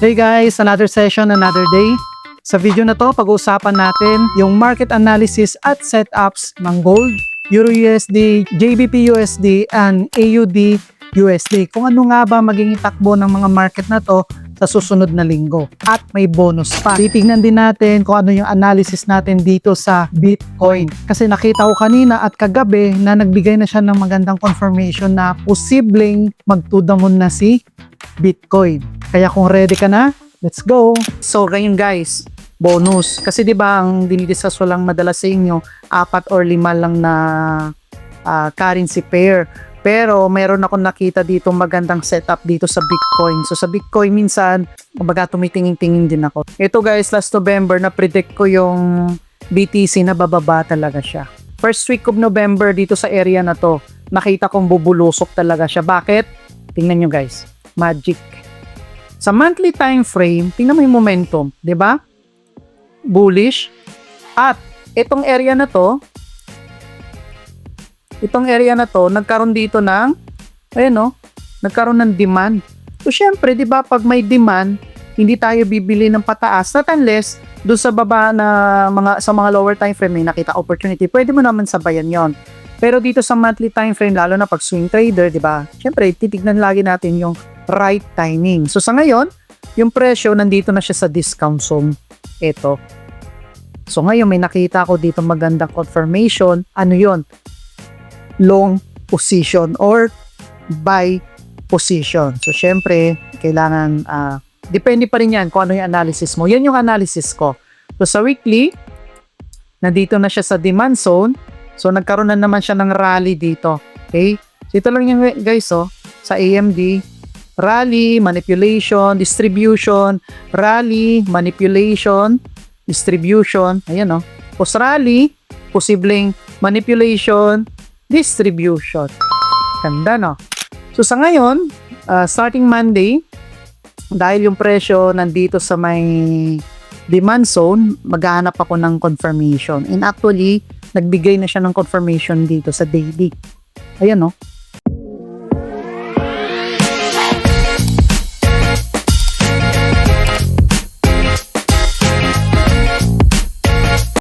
Hey guys, another session, another day. Sa video na to, pag-uusapan natin yung market analysis at setups ng gold, Euro USD, JBP USD, and AUD USD. Kung ano nga ba magiging takbo ng mga market na to sa susunod na linggo. At may bonus pa. Titignan din natin kung ano yung analysis natin dito sa Bitcoin. Kasi nakita ko kanina at kagabi na nagbigay na siya ng magandang confirmation na posibleng magtudamon na si Bitcoin. Kaya kung ready ka na, let's go! So, ngayon guys, bonus. Kasi di ba ang dinidiscuss ko lang madalas sa inyo, 4 or 5 lang na currency pair. Pero meron ako nakita dito magandang setup dito sa Bitcoin. So sa Bitcoin minsan, kumbaga tumitingin-tingin din ako. Ito guys, last November na predict ko yung BTC na bababa talaga siya. First week of November dito sa area na to, nakita kong bubulusok talaga siya. Bakit? Tingnan nyo guys. Magic. Sa monthly time frame, tingnan mo yung momentum, 'di ba? Bullish. At itong area na to, nagkaroon dito ng nagkaroon ng demand. So syempre, 'di ba, pag may demand, hindi tayo bibili ng pataas not unless doon sa baba na sa mga lower time frame may nakita opportunity. Pwede mo naman sabayan 'yon. Pero dito sa monthly time frame, lalo na pag swing trader, 'di ba? Syempre, titignan lagi natin yung right timing. So sa ngayon, yung presyo nandito na siya sa discount zone. Ito. So ngayon may nakita ko dito magandang confirmation. Ano 'yon? Long position or buy position. So syempre, kailangan depende pa rin 'yan kung ano yung analysis mo. Yan yung analysis ko. So sa weekly, nandito na siya sa demand zone. So nagkaroon na naman siya ng rally dito. Okay? So ito lang yung guys, sa AMD, rally, manipulation, distribution, rally, manipulation, distribution. Ayan post rally, posibleng manipulation, distribution. Ganda, no? So sa ngayon, starting Monday, dahil yung presyo nandito sa may demand zone, maghahanap ako ng confirmation. And actually, nagbigay na siya ng confirmation dito sa daily. Ayan, no?